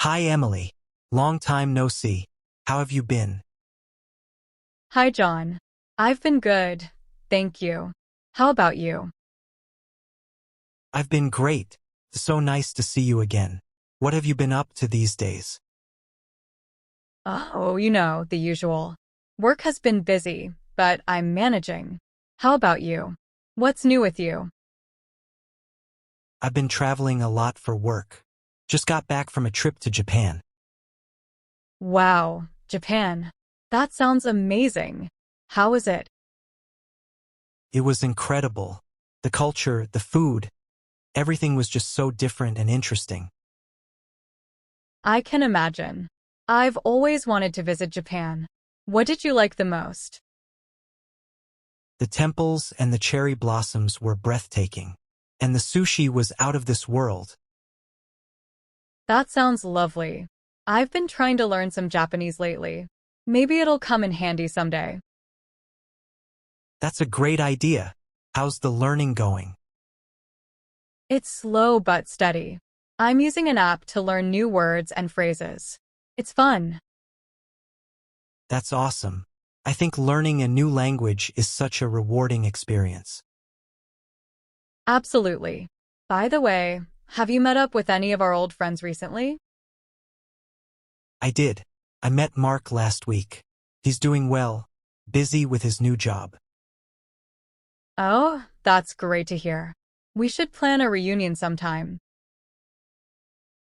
Hi, Emily. Long time no see. How have you been? Hi, John. I've been good, thank you. How about you? I've been great. So nice to see you again. What have you been up to these days? Oh, the usual. Work has been busy, but I'm managing. How about you? What's new with you? I've been traveling a lot for work. Just got back from a trip to Japan. Wow, Japan. That sounds amazing. How is it? It was incredible. The culture, the food, everything was just so different and interesting. I can imagine. I've always wanted to visit Japan. What did you like the most? The temples and the cherry blossoms were breathtaking. And the sushi was out of this world. That sounds lovely. I've been trying to learn some Japanese lately. Maybe it'll come in handy someday. That's a great idea. How's the learning going? It's slow but steady. I'm using an app to learn new words and phrases. It's fun. That's awesome. I think learning a new language is such a rewarding experience. Absolutely. By the way, have you met up with any of our old friends recently? I did. I met Mark last week. He's doing well, busy with his new job. Oh, that's great to hear. We should plan a reunion sometime.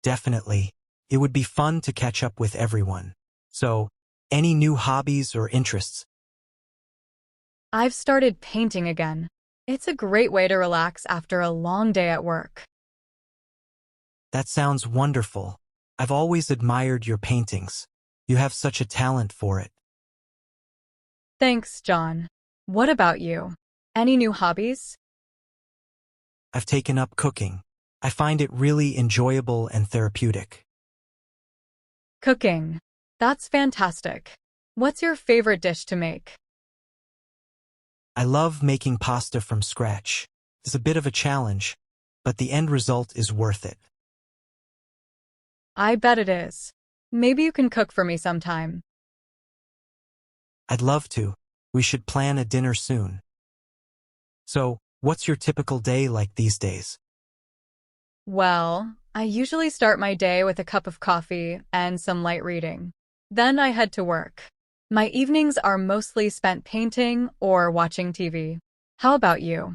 Definitely. It would be fun to catch up with everyone. So, any new hobbies or interests? I've started painting again. It's a great way to relax after a long day at work. That sounds wonderful. I've always admired your paintings. You have such a talent for it. Thanks, John. What about you? Any new hobbies? I've taken up cooking. I find it really enjoyable and therapeutic. Cooking. That's fantastic. What's your favorite dish to make? I love making pasta from scratch. It's a bit of a challenge, but the end result is worth it. I bet it is. Maybe you can cook for me sometime. I'd love to. We should plan a dinner soon. So, what's your typical day like these days? Well, I usually start my day with a cup of coffee and some light reading. Then I head to work. My evenings are mostly spent painting or watching TV. How about you?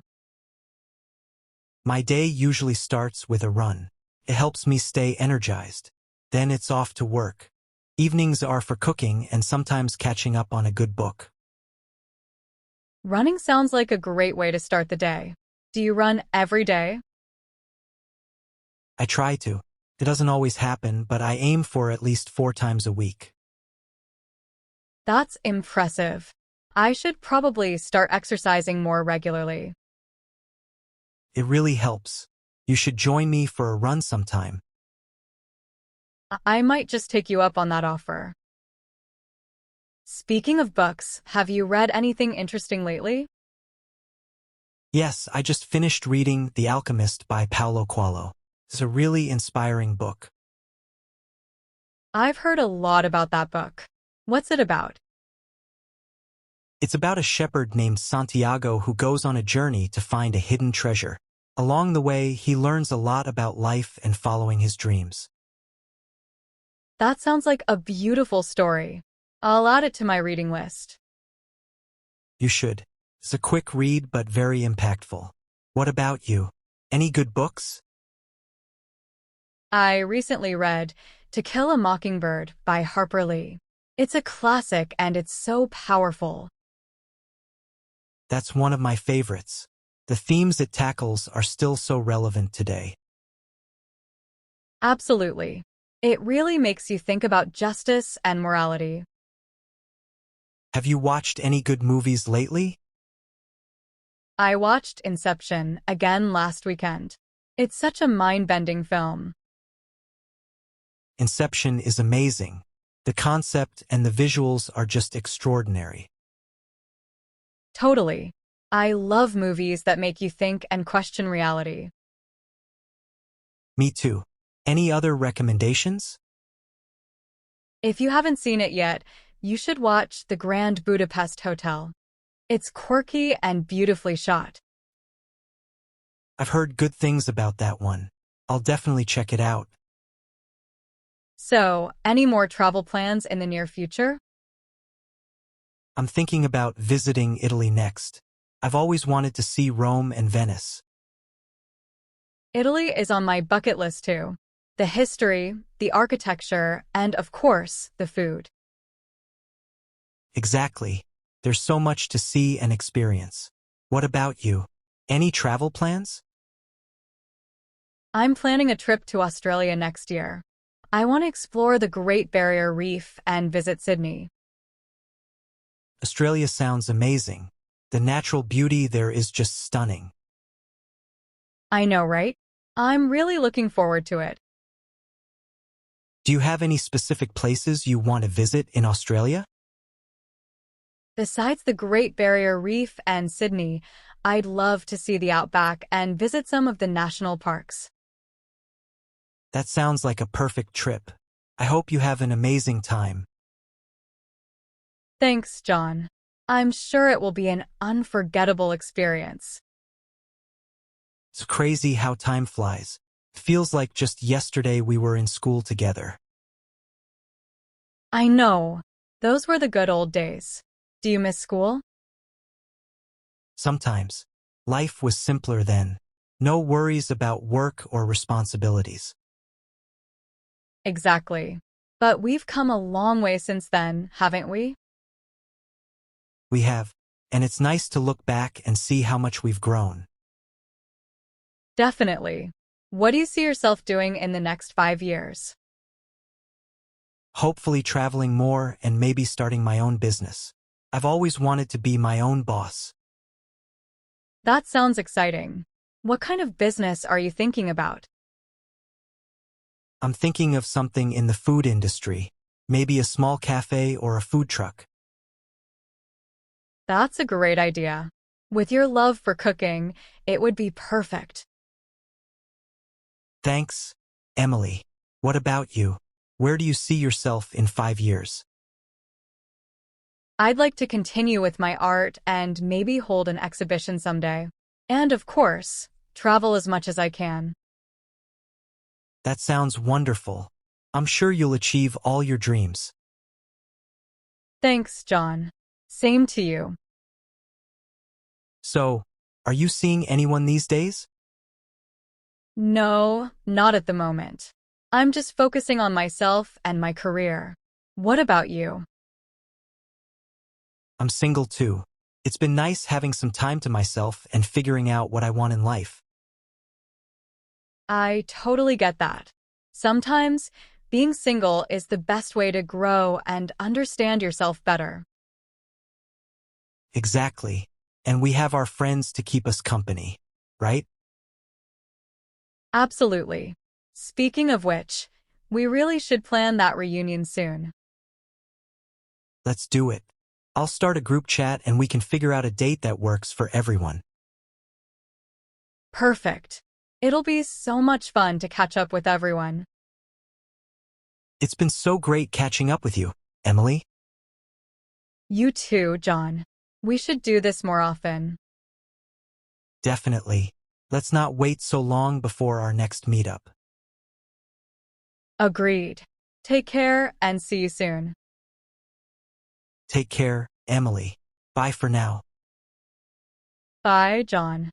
My day usually starts with a run. It helps me stay energized. Then it's off to work. Evenings are for cooking and sometimes catching up on a good book. Running sounds like a great way to start the day. Do you run every day? I try to. It doesn't always happen, but I aim for at least 4 times a week. That's impressive. I should probably start exercising more regularly. It really helps. You should join me for a run sometime. I might just take you up on that offer. Speaking of books, have you read anything interesting lately? Yes, I just finished reading The Alchemist by Paulo Coelho. It's a really inspiring book. I've heard a lot about that book. What's it about? It's about a shepherd named Santiago who goes on a journey to find a hidden treasure. Along the way, he learns a lot about life and following his dreams. That sounds like a beautiful story. I'll add it to my reading list. You should. It's a quick read but very impactful. What about you? Any good books? I recently read To Kill a Mockingbird by Harper Lee. It's a classic and it's so powerful. That's one of my favorites. The themes it tackles are still so relevant today. Absolutely. It really makes you think about justice and morality. Have you watched any good movies lately? I watched Inception again last weekend. It's such a mind-bending film. Inception is amazing. The concept and the visuals are just extraordinary. Totally. I love movies that make you think and question reality. Me too. Any other recommendations? If you haven't seen it yet, you should watch The Grand Budapest Hotel. It's quirky and beautifully shot. I've heard good things about that one. I'll definitely check it out. So, any more travel plans in the near future? I'm thinking about visiting Italy next. I've always wanted to see Rome and Venice. Italy is on my bucket list too. The history, the architecture, and of course, the food. Exactly. There's so much to see and experience. What about you? Any travel plans? I'm planning a trip to Australia next year. I want to explore the Great Barrier Reef and visit Sydney. Australia sounds amazing. The natural beauty there is just stunning. I know, right? I'm really looking forward to it. Do you have any specific places you want to visit in Australia? Besides the Great Barrier Reef and Sydney, I'd love to see the outback and visit some of the national parks. That sounds like a perfect trip. I hope you have an amazing time. Thanks, John. I'm sure it will be an unforgettable experience. It's crazy how time flies. Feels like just yesterday we were in school together. I know. Those were the good old days. Do you miss school? Sometimes. Life was simpler then. No worries about work or responsibilities. Exactly. But we've come a long way since then, haven't we? We have. And it's nice to look back and see how much we've grown. Definitely. What do you see yourself doing in the next 5 years? Hopefully traveling more and maybe starting my own business. I've always wanted to be my own boss. That sounds exciting. What kind of business are you thinking about? I'm thinking of something in the food industry, maybe a small cafe or a food truck. That's a great idea. With your love for cooking, it would be perfect. Thanks, Emily. What about you? Where do you see yourself in 5 years? I'd like to continue with my art and maybe hold an exhibition someday. And of course, travel as much as I can. That sounds wonderful. I'm sure you'll achieve all your dreams. Thanks, John. Same to you. So, are you seeing anyone these days? No, not at the moment. I'm just focusing on myself and my career. What about you? I'm single too. It's been nice having some time to myself and figuring out what I want in life. I totally get that. Sometimes, being single is the best way to grow and understand yourself better. Exactly. And we have our friends to keep us company, right? Absolutely. Speaking of which, we really should plan that reunion soon. Let's do it. I'll start a group chat and we can figure out a date that works for everyone. Perfect. It'll be so much fun to catch up with everyone. It's been so great catching up with you, Emily. You too, John. We should do this more often. Definitely. Let's not wait so long before our next meetup. Agreed. Take care and see you soon. Take care, Emily. Bye for now. Bye, John.